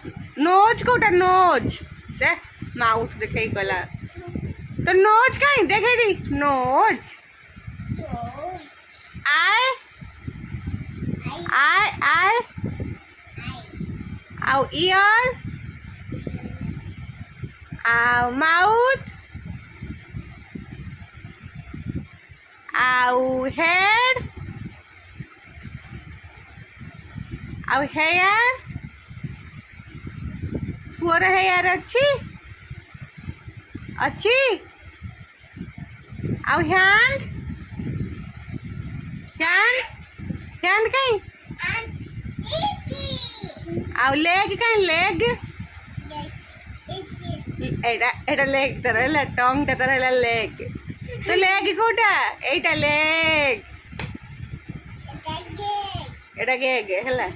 knows Kota knows से mouth देखे गला तो नोज कहीं देखे दी नोज आई आई आई आउ ईयर आउ माउथ आउ हेड आउ हेयर पुअर हेयर अच्छी अच्छी आउ हैंड हैंड हैंड कहीं आउ लेग कहीं लेग एटा एटा लेग तरह ला टंग ता तरह ला लेग तो लेग कोटा एटा लेग एटा गेग हला